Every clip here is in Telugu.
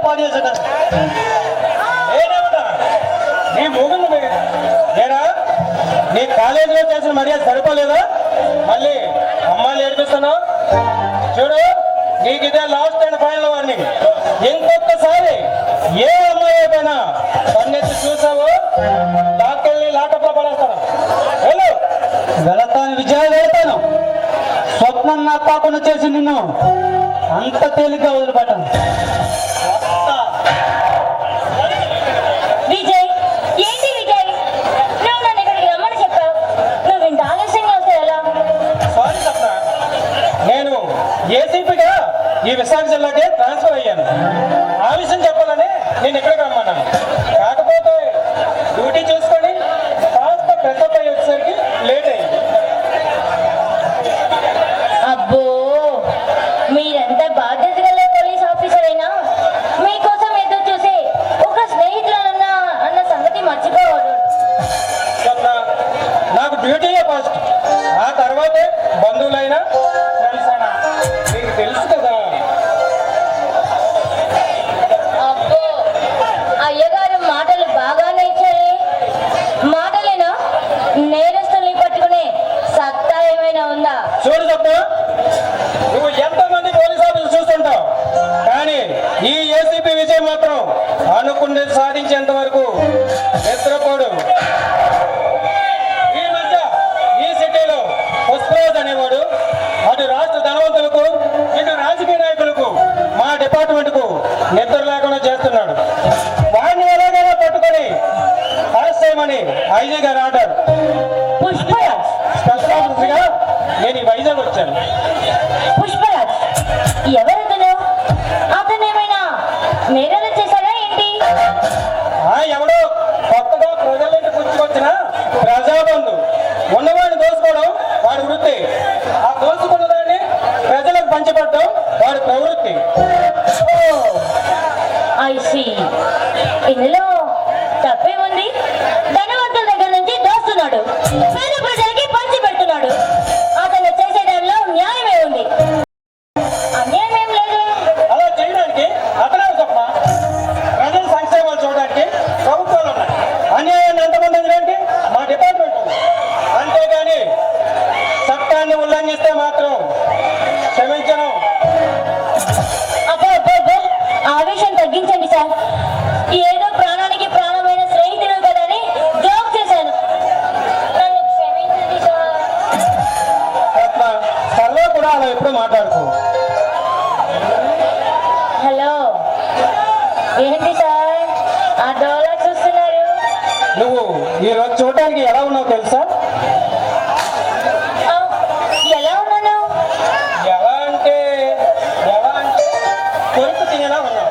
పాడు చేశాను నీ మూగుంది నేనా నీ కాలేజీలో చేసిన మర్యాద సరిపోలేదా మళ్ళీ అమ్మాయిలు ఏడిపిస్తున్నావు చూడు నీకు ఇదే లాస్ట్ అండ్ ఫైనల్ వార్నింగ్ ఇంకొకసారి ఏ అమ్మాయి అయిపోయినా కన్నెత్తి చూసావు డాక్టర్ని లాటప్లో పడేస్తాను వెళతాను విజయ వెళతాను స్వప్నం నా కాకుండా చేసి నిన్ను అంత తేలిగ్గా వదిలిపెట్టాను విజయ్ ఏంటి విజయ్ నువ్వు నన్ను ఇక్కడికి రమ్మని చెప్పావు నువ్వు ఇంత ఆలస్యంగా వస్తే ఎలా సారీ సప్న నేను ఏసీపీగా ఈ విశాఖ జిల్లాకి ట్రాన్స్ఫర్ అయ్యాను ఆ విషయం చెప్పాలని నేను ఇక్కడికి రమ్మన్నాను కాకపోతే డ్యూటీ చూసుకొని కాస్త పెద్ద పై వచ్చేసరికి లేట్ అయింది అబ్బో మీరంతా బాధ్యత గల పోలీస్ ఆఫీసర్ అయినా మీకోసం ఎదురు చూసే ఒక స్నేహితులన్నా అన్న సంగతి మర్చిపోవద్దు నాకు డ్యూటీయే ఫస్ట్ ఆ తర్వాతే బంధువులైనా ఫ్రెండ్స్ అయినా నీకు తెలుసు కదా అబ్బో అయ్యగారు మాటలు బాగానే ఇచ్చారే మాటలేనా నేరస్తుల్ని పట్టుకునే సత్తా ఏమైనా ఉందా చూడు చెప్పు నువ్వు ఎంతమంది పోలీస్ ఆఫీసులు చూస్తుంటావు కానీ ఈ ఏసీపీ విజయ్ మాత్రం అనుకున్నది సాధించేంత వరకు నిద్రపోడు ఈ మధ్య ఈ సిటీలో పుష్పరాజ్ అనేవాడు అటు రాష్ట్ర ధనవంతులకు ఇటు రాజకీయ నాయకులకు మా డిపార్ట్మెంట్ కు నిద్ర లేకుండా చేస్తున్నాడు వాడిని ఎలాగైనా పట్టుకొని అరెస్ట్ చేయమని ఐజీ గారు ఆర్డర్ పుష్పరాజ్ స్పెషల్ ఆఫీసర్ గా నేను ఈ వైజాగ్ వచ్చాను పుష్పరాజ్ ఎవరతను అతను ఏమైనా నేరాలు చేశారా ఏంటి ఎవడో కొత్తగా ప్రజలకి పుచ్చుకొచ్చిన ప్రజాబంధు ఉన్నవాడిని దోసుకోవడం వాడి వృత్తి ఆ దోసుకున్న దాన్ని ప్రజలకు పంచిపెట్టడం వాడి ప్రవృత్తి ఐ సీ ఇందులో తప్పేముంది ధనవంతుల దగ్గర నుంచి దోస్తున్నాడు పేద ప్రజలకి పంచి పెడుతున్నాడు అతను చేసే దానిలో న్యాయమే ఉంది అన్యాయం ఏం లేదు అలా చేయడానికి అతనే చెప్ప ప్రజల సంక్షేమాలు చూడడానికి ప్రభుత్వాలు ఉన్నాయి అన్యాయాన్ని ఎంతమంది వదిలేంటి మా డిపార్ట్మెంట్ ఉంది అంతేగాని చట్టాన్ని ఉల్లంఘిస్తే మాత్రం క్షమించను అబ్బో అబ్బో అబ్బో ఆవేశం తగ్గించండి సార్ ఏదో ప్రాణానికి ప్రాణమైన స్నేహితులు కదా అని జోక్ చేశాను నన్ను క్షమించండి సార్ పద్మ సర్వే కూడా అలా ఎప్పుడు మాట్లాడుకో హలో ఏంటి సార్ ఆ డోలా చూస్తున్నారు నువ్వు ఈ రోజు చూడటానికి ఎలా ఉన్నావు తెలుసా ఆ, ఎలా ఉన్నాను ఎలా అంటే కొరుకు తినేలా ఉన్నావు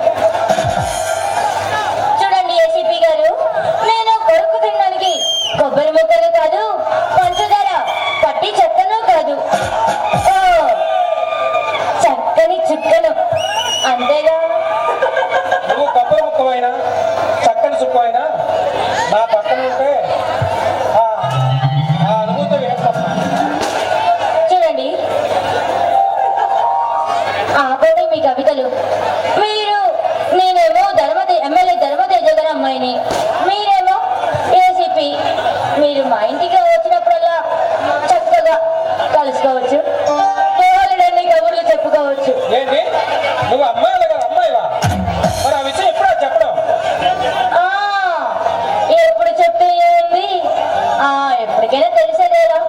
చూడండి ఏసీపీ గారు నేను కొరుకు తినడానికి కొబ్బరి ముక్కలు కాదు పంచదార పట్టి చెత్తను కాదు ఓ, చక్కని చుక్కను అంతేగా నువ్వు కొబ్బరి ముక్కమైనా చక్కని సుక్కు అయినా నా పక్కన ఉంటే ఆ అనుభూతి వేస్తాను చూడండి ఆపండి మీ కవితలు మీరు నేనేమో ఎమ్మెల్యే ధర్మతేజ గారి అమ్మాయిని మీరేమో ఏసీపీ మీరు మా ఇంటికి వచ్చినప్పుడల్లా చక్కగా కలుసుకోవచ్చు కేవలం కబుర్లు చెప్పుకోవచ్చు ఏంటి నువ్వు అమ్మాయిలుగా అమ్మాయివా మరి ఆ విషయం ఎప్పుడా చెప్పడం ఆ, ఎప్పుడు చెప్తే ఏంది ఎప్పటికైనా తెలిసేదేలా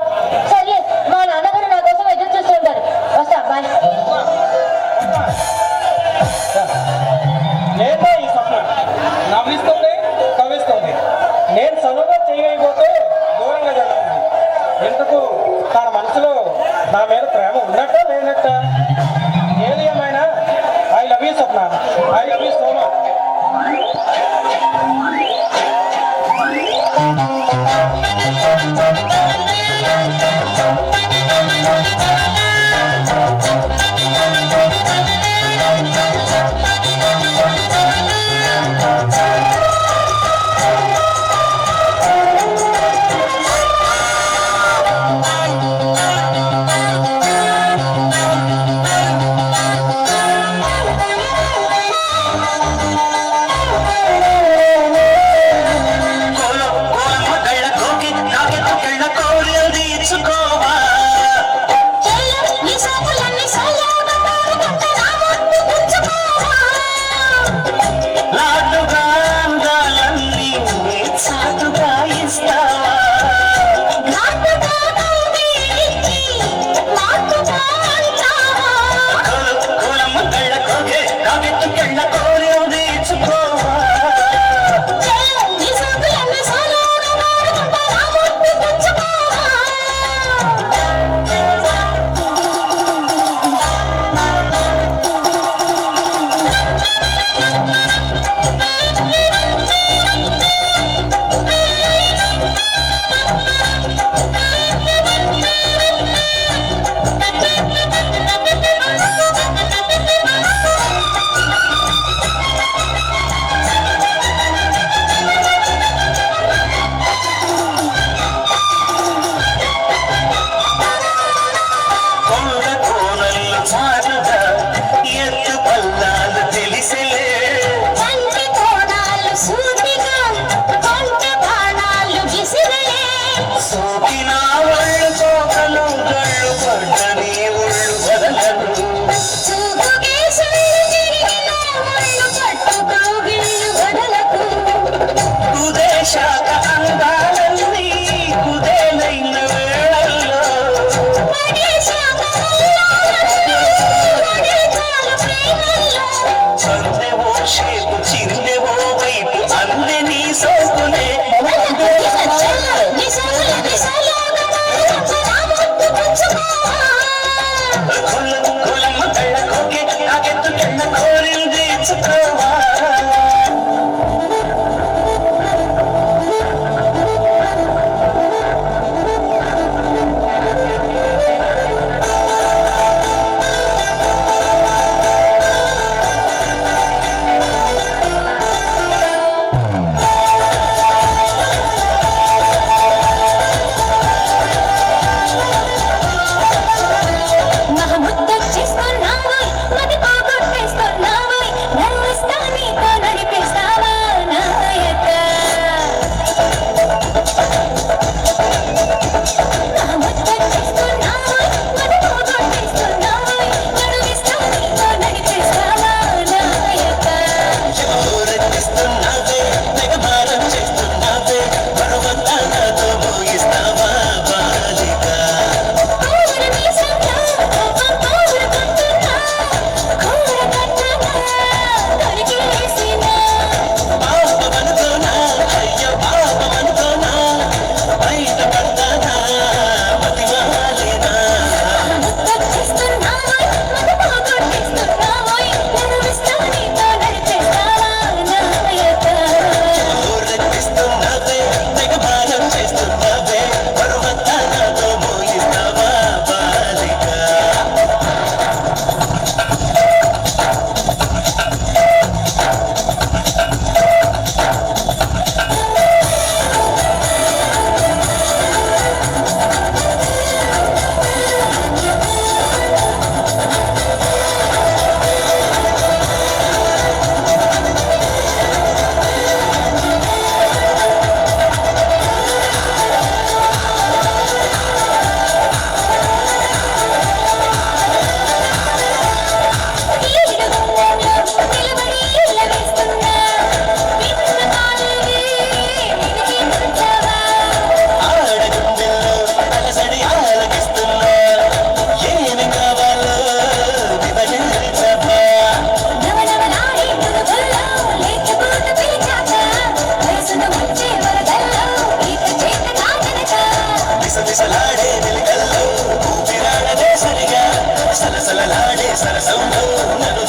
సర్లే మా నాన్నగారు నా కోసం ఎదురు చూస్తుంటారు వస్తా బాయ్ నాకెత్తుకెళ్ళ కోరి తీర్చుకోవా సలసలలాడే సరసంలో నన్ను